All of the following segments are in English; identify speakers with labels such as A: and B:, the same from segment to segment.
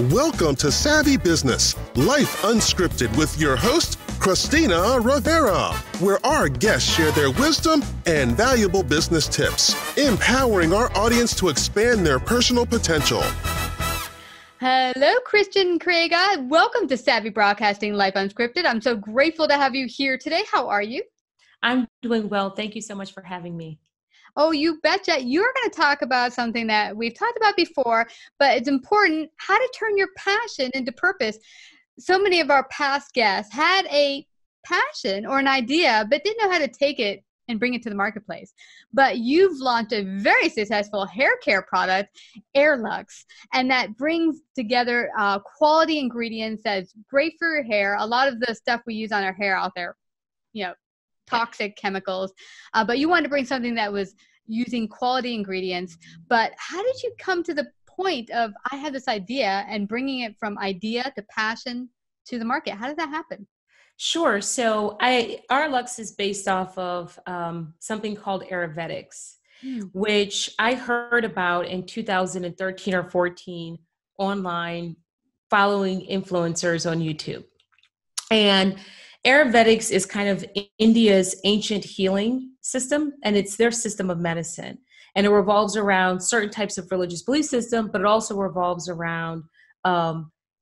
A: Welcome to Savvy Business, Life Unscripted with your host, Christina Rivera, where our guests share their wisdom and valuable business tips, empowering our audience to expand their personal potential.
B: Hello, Christian Karega. Welcome to Savvy Broadcasting, Life Unscripted. I'm so grateful to have you here today. How are you?
C: I'm doing well. Thank you so much for having me.
B: Oh, you betcha. You're going to talk about something that we've talked about before, but it's important, how to turn your passion into purpose. So many of our past guests had a passion or an idea, but didn't know how to take it and bring it to the marketplace. But you've launched a very successful hair care product, Ayur Luxe, and that brings together quality ingredients that's great for your hair. A lot of the stuff we use on our hair out there, toxic chemicals, but you wanted to bring something that was using quality ingredients. But how did you come to the point of, I have this idea, and bringing it from idea to passion to the market? How did that happen?
C: Sure. So Ayur Luxe is based off of something called Ayurvedics, which I heard about in 2013 or 14 online, following influencers on YouTube. And Ayurvedics is kind of India's ancient healing system, and it's their system of medicine. And it revolves around certain types of religious belief system, but it also revolves around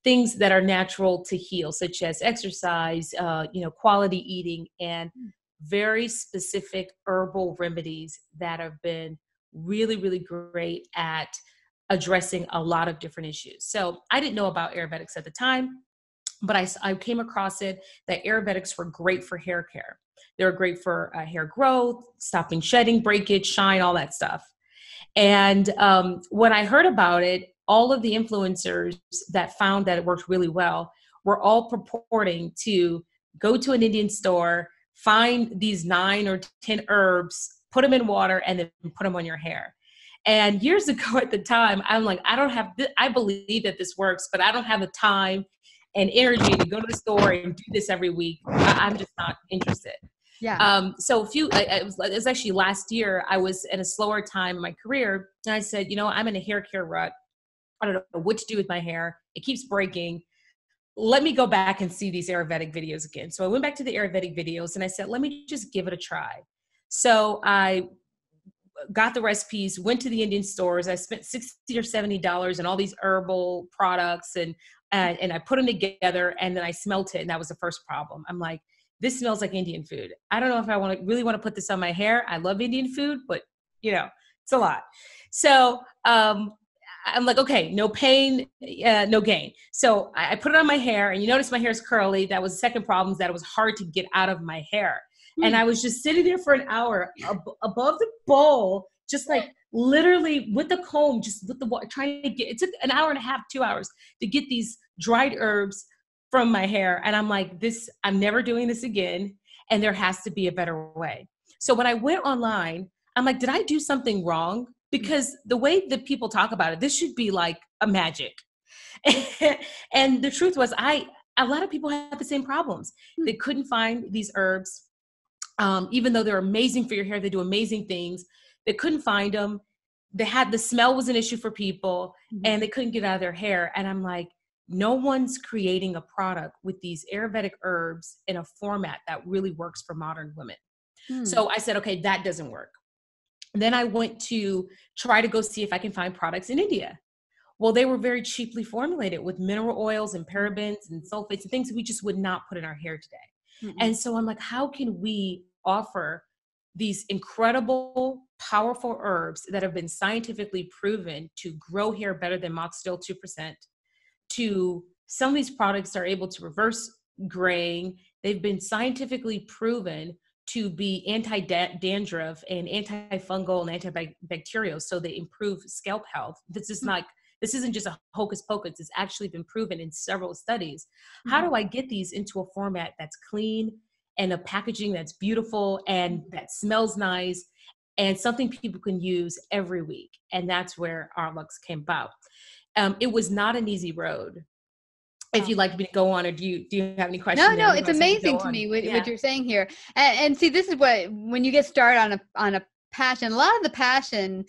C: things that are natural to heal, such as exercise, quality eating, and very specific herbal remedies that have been really, really great at addressing a lot of different issues. So I didn't know about Ayurvedics at the time, but I came across it that Ayurvedics were great for hair care. They were great for hair growth, stopping shedding, breakage, shine, all that stuff. And when I heard about it, all of the influencers that found that it worked really well were all purporting to go to an Indian store, find these 9 or 10 herbs, put them in water, and then put them on your hair. And years ago at the time, I'm like, I believe that this works, but I don't have the time and energy to go to the store and do this every week. I'm just not interested.
B: Yeah.
C: It was actually last year, I was in a slower time in my career, and I said, I'm in a hair care rut. I don't know what to do with my hair. It keeps breaking. Let me go back and see these Ayurvedic videos again. So I went back to the Ayurvedic videos and I said, let me just give it a try. So I got the recipes, went to the Indian stores. I spent $60 or $70 on all these herbal products, and I put them together, and then I smelt it. And that was the first problem. I'm like, this smells like Indian food. I don't know if I really want to put this on my hair. I love Indian food, but it's a lot. So, I'm like, okay, no pain, no gain. So I put it on my hair, and you notice my hair is curly. That was the second problem, is that it was hard to get out of my hair. And I was just sitting there for an hour above the bowl, just like literally with the comb, just with the water, trying to get, it took an hour and a half, 2 hours to get these dried herbs from my hair. And I'm like, I'm never doing this again. And there has to be a better way. So when I went online, I'm like, did I do something wrong? Because the way that people talk about it, this should be like a magic. And the truth was, a lot of people had the same problems. They couldn't find these herbs. Even though they're amazing for your hair, they do amazing things. They couldn't find them. The smell was an issue for people, and they couldn't get out of their hair. And I'm like, no one's creating a product with these Ayurvedic herbs in a format that really works for modern women. So I said, okay, that doesn't work. And then I went to try to go see if I can find products in India. Well, they were very cheaply formulated with mineral oils and parabens and sulfates and things that we just would not put in our hair today. And so I'm like, how can we offer these incredible, powerful herbs that have been scientifically proven to grow hair better than Moxidil 2%? Some of these products are able to reverse graying. They've been scientifically proven to be anti-dandruff and antifungal and antibacterial, so they improve scalp health. This isn't just a hocus pocus. It's actually been proven in several studies. How do I get these into a format that's clean and a packaging that's beautiful and that smells nice and something people can use every week? And that's where Ayur Luxe came about. It was not an easy road. If you'd like me to go on, or do you have any questions?
B: No, it's amazing to me what you're saying here. And see, this is when you get started on a passion, a lot of the passion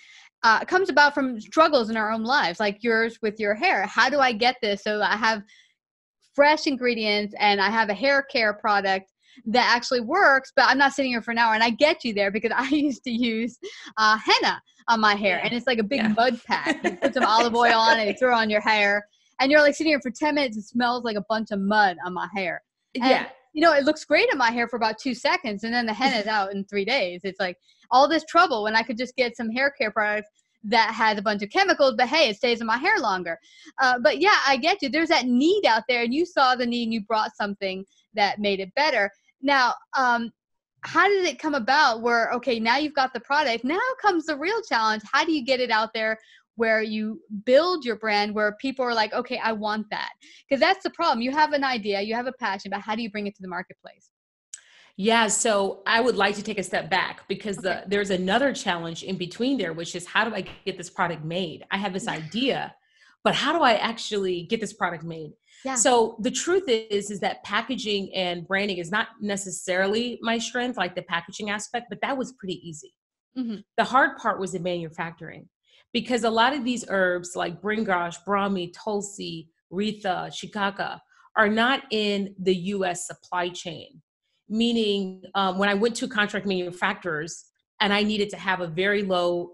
B: comes about from struggles in our own lives, like yours with your hair. How do I get this so I have fresh ingredients and I have a hair care product that actually works, but I'm not sitting here for an hour? And I get you there because I used to use henna on my hair, and it's like a big mud pack. You put some olive oil on it, you throw it on your hair, and you're like sitting here for 10 minutes. It smells like a bunch of mud on my hair. And, it looks great in my hair for about 2 seconds, and then the henna is out in 3 days. It's like all this trouble when I could just get some hair care products that has a bunch of chemicals, but hey, it stays in my hair longer. But yeah, I get you. There's that need out there, and you saw the need and you brought something that made it better. Now, how did it come about where, okay, now you've got the product, now comes the real challenge. How do you get it out there where you build your brand, where people are like, okay, I want that? Because that's the problem. You have an idea, you have a passion, but how do you bring it to the marketplace?
C: Yeah, so I would like to take a step back because there's another challenge in between there, which is how do I get this product made? I have this idea, but how do I actually get this product made? Yeah. So the truth is that packaging and branding is not necessarily my strength, like the packaging aspect, but that was pretty easy. Mm-hmm. The hard part was the manufacturing, because a lot of these herbs like bringosh, brahmi, tulsi, retha, shikaka are not in the US supply chain. Meaning when I went to contract manufacturers and I needed to have a very low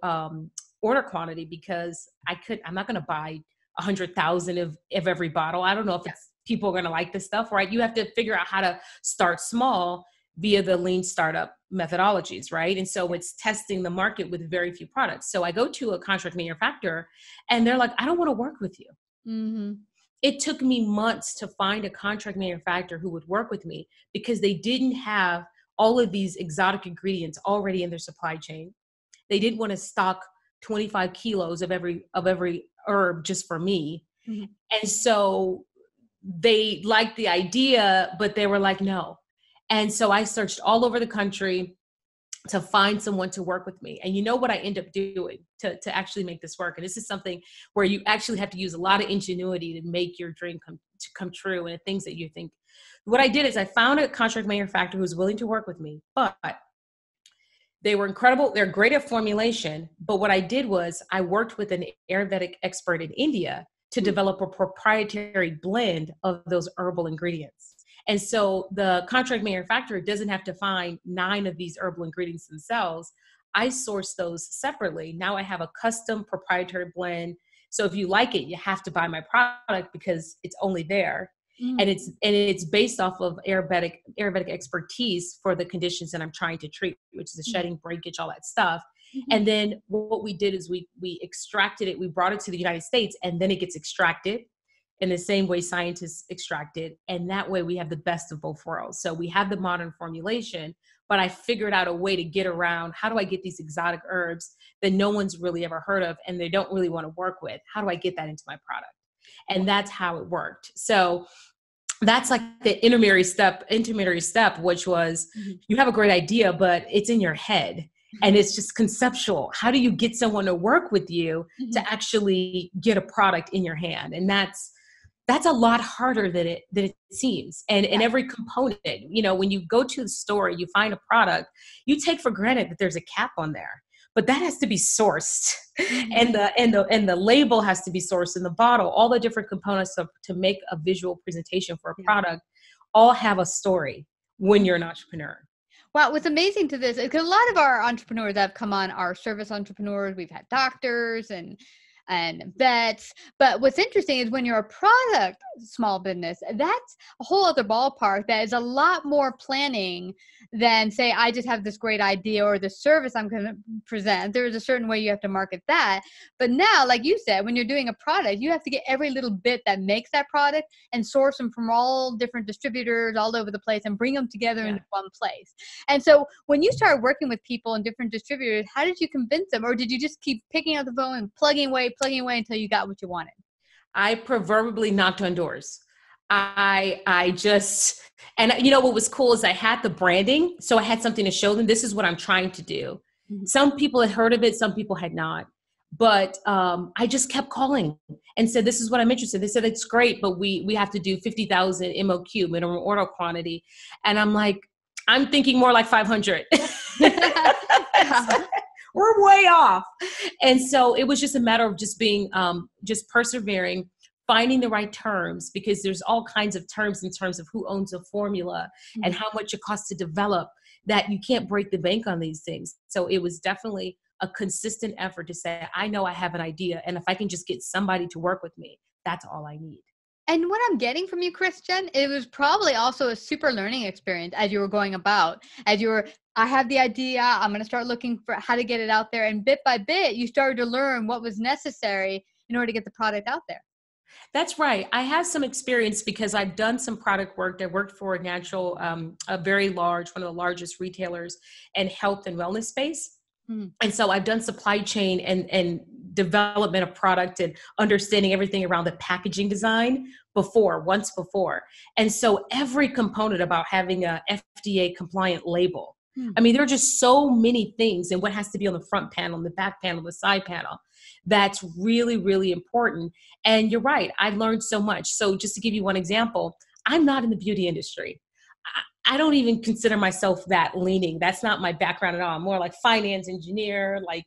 C: order quantity because I'm not going to buy 100,000 of every bottle. I don't know if people are going to like this stuff, right? You have to figure out how to start small via the lean startup methodologies, right? And so it's testing the market with very few products. So I go to a contract manufacturer and they're like, I don't want to work with you. Mm-hmm. It took me months to find a contract manufacturer who would work with me because they didn't have all of these exotic ingredients already in their supply chain. They didn't want to stock 25 kilos of every herb just for me. Mm-hmm. And so they liked the idea, but they were like, no. And so I searched all over the country to find someone to work with me. And you know what I end up doing to actually make this work? And this is something where you actually have to use a lot of ingenuity to make your dream come true, and the things that you think. What I did is I found a contract manufacturer who was willing to work with me, but they were incredible. They're great at formulation. But what I did was I worked with an Ayurvedic expert in India to develop a proprietary blend of those herbal ingredients. And so the contract manufacturer doesn't have to find 9 of these herbal ingredients themselves. I source those separately. Now I have a custom proprietary blend. So if you like it, you have to buy my product because it's only there. Mm. And it's based off of Ayurvedic expertise for the conditions that I'm trying to treat, which is the shedding, breakage, all that stuff. Mm-hmm. And then what we did is we extracted it. We brought it to the United States, and then it gets extracted in the same way scientists extract it. And that way we have the best of both worlds. So we have the modern formulation, but I figured out a way to get around, how do I get these exotic herbs that no one's really ever heard of and they don't really want to work with? How do I get that into my product? And that's how it worked. So that's like the intermediary step, which was you have a great idea, but it's in your head. And it's just conceptual. How do you get someone to work with you to actually get a product in your hand? And that's a lot harder than it seems. And every component, when you go to the store, you find a product, you take for granted that there's a cap on there, but that has to be sourced. And the label has to be sourced, in the bottle, all the different components to make a visual presentation for a product all have a story when you're an entrepreneur.
B: Wow, what's amazing to this, because a lot of our entrepreneurs that have come on are service entrepreneurs. We've had doctors and vets. But what's interesting is when you're a product small business, that's a whole other ballpark. That is a lot more planning than, say, I just have this great idea or the service I'm going to present. There's a certain way you have to market that. But now, like you said, when you're doing a product, you have to get every little bit that makes that product and source them from all different distributors all over the place and bring them together into one place. And so when you started working with people and different distributors, how did you convince them? Or did you just keep picking up the phone and plugging away until you got what you wanted?
C: I proverbially knocked on doors. I just, and what was cool is I had the branding. So I had something to show them. This is what I'm trying to do. Mm-hmm. Some people had heard of it. Some people had not. But I just kept calling and said, this is what I'm interested in. They said, it's great, but we have to do 50,000 MOQ, minimum order quantity. And I'm like, I'm thinking more like 500. we're way off. And so it was just a matter of just being, just persevering, finding the right terms, because there's all kinds of terms in terms of who owns a formula and how much it costs to develop, that you can't break the bank on these things. So it was definitely a consistent effort to say, I know I have an idea, and if I can just get somebody to work with me, that's all I need.
B: And what I'm getting from you, Christian, it was probably also a super learning experience as you were going about, as you were, I have the idea, I'm going to start looking for how to get it out there. And bit by bit, you started to learn what was necessary in order to get the product out there.
C: That's right. I have some experience because I've done some product work. I worked for a very large, one of the largest retailers in health and wellness space. And so I've done supply chain and development of product and understanding everything around the packaging design once before. And so every component about having a FDA compliant label, I mean, there are just so many things, and what has to be on the front panel, the back panel, the side panel, that's really, really important. And you're right, I've learned so much. So just to give you one example, I'm not in the beauty industry. I don't even consider myself that leaning. That's not my background at all. I'm more like finance engineer, like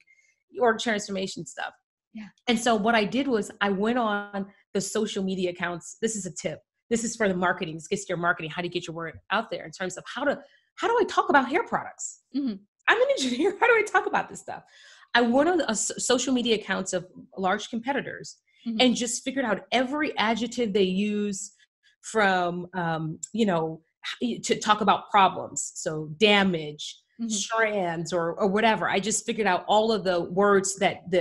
C: org transformation stuff.
B: Yeah.
C: And so what I did was I went on the social media accounts. This is a tip. This is for the marketing. This gets to your marketing. How do you get your word out there in terms of how do I talk about hair products? I'm an engineer. How do I talk about this stuff? I went on social media accounts of large competitors and just figured out every adjective they use from, to talk about problems. So damage, strands, or whatever. I just figured out all of the words that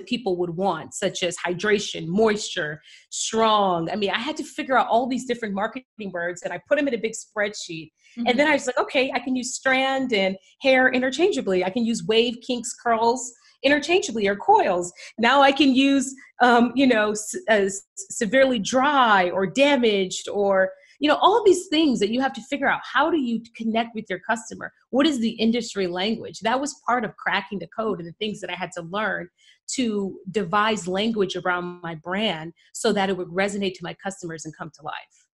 C: people would want, such as hydration, moisture, strong. I mean, I had to figure out all these different marketing words, and I put them in a big spreadsheet. And then I was like, okay, I can use strand and hair interchangeably. I can use wave, kinks, curls interchangeably, or coils. Now I can use, severely dry or damaged, or all of these things that you have to figure out. How do you connect with your customer? What is the industry language? That was part of cracking the code and the things that I had to learn to devise language around my brand so that it would resonate to my customers and come to life.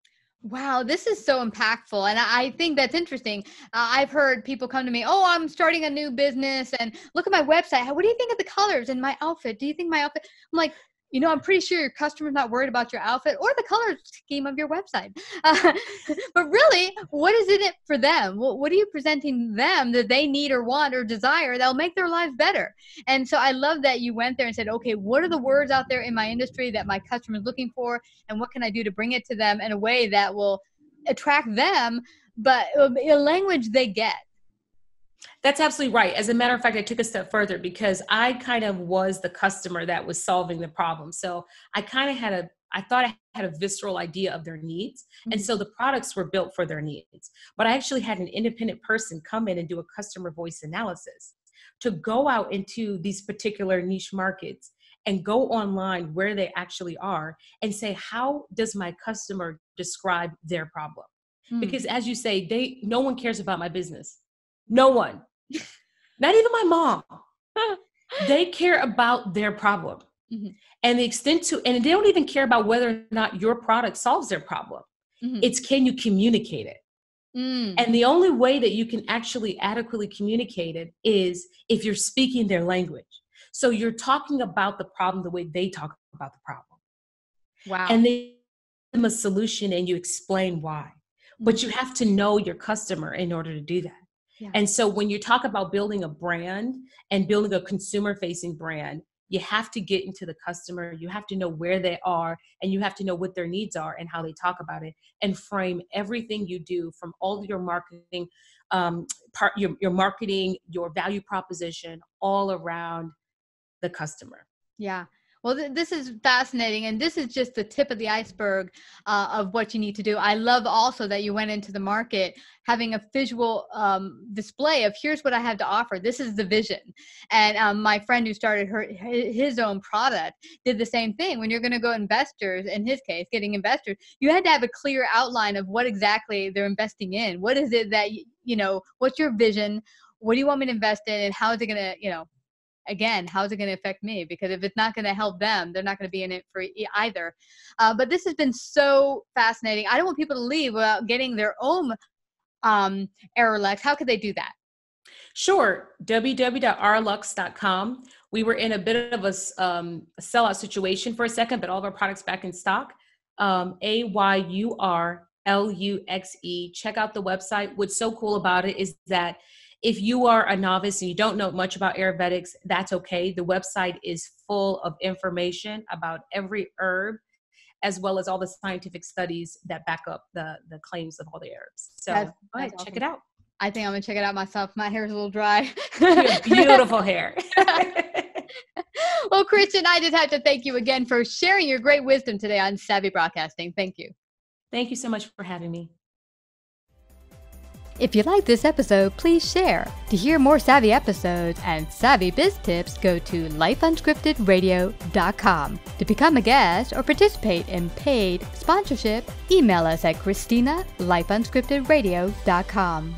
B: Wow, this is so impactful. And I think that's interesting. I've heard people come to me, oh, I'm starting a new business and look at my website. What do you think of the colors in my outfit? Do you think my outfit? I'm like, I'm pretty sure your customer's not worried about your outfit or the color scheme of your website. But really, what is in it for them? What are you presenting them that they need or want or desire that'll make their lives better? And so I love that you went there and said, okay, what are the words out there in my industry that my customer is looking for? And what can I do to bring it to them in a way that will attract them, but a language they get?
C: That's absolutely right. As a matter of fact, I took a step further because I kind of was the customer that was solving the problem. So I kind of I thought I had a visceral idea of their needs. And so the products were built for their needs. But I actually had an independent person come in and do a customer voice analysis to go out into these particular niche markets and go online where they actually are and say, how does my customer describe their problem? Because as you say, no one cares about my business. No one, not even my mom. They care about their problem and the extent to, and they don't even care about whether or not your product solves their problem. It's, can you communicate it? And the only way that you can actually adequately communicate it is if you're speaking their language. So you're talking about the problem the way they talk about the problem.
B: Wow.
C: And they give them a solution and you explain why. But you have to know your customer in order to do that.
B: Yeah.
C: And so when you talk about building a brand and building a consumer-facing brand, you have to get into the customer. You have to know where they are, and you have to know what their needs are and how they talk about it, and frame everything you do from all of your marketing, your marketing, your value proposition, all around the customer.
B: Yeah. Well, this is fascinating. And this is just the tip of the iceberg of what you need to do. I love also that you went into the market having a visual display of here's what I have to offer. This is the vision. And my friend who started his own product did the same thing. When you're going to go investors, in his case, getting investors, you had to have a clear outline of what exactly they're investing in. What is it that, what's your vision? What do you want me to invest in? And how is it going to, again, how's it going to affect me? Because if it's not going to help them, they're not going to be in it for either. But this has been so fascinating. I don't want people to leave without getting their own Ayur Luxe. How could they do that?
C: Sure. www.ayurluxe.com. We were in a bit of a sellout situation for a second, but all of our products back in stock. AYURLUXE. Check out the website. What's so cool about it is that if you are a novice and you don't know much about Ayurvedics, that's okay. The website is full of information about every herb, as well as all the scientific studies that back up the claims of all the herbs. So go ahead,
B: awesome.
C: check it out.
B: I think I'm going to check it out myself. My hair is a little dry.
C: You have beautiful hair.
B: Well, Kristen, I just have to thank you again for sharing your great wisdom today on Savvy Broadcasting. Thank you.
C: Thank you so much for having me.
B: If you like this episode, please share. To hear more Savvy episodes and Savvy Biz tips, go to lifeunscriptedradio.com. To become a guest or participate in paid sponsorship, email us at Christina@lifeunscriptedradio.com.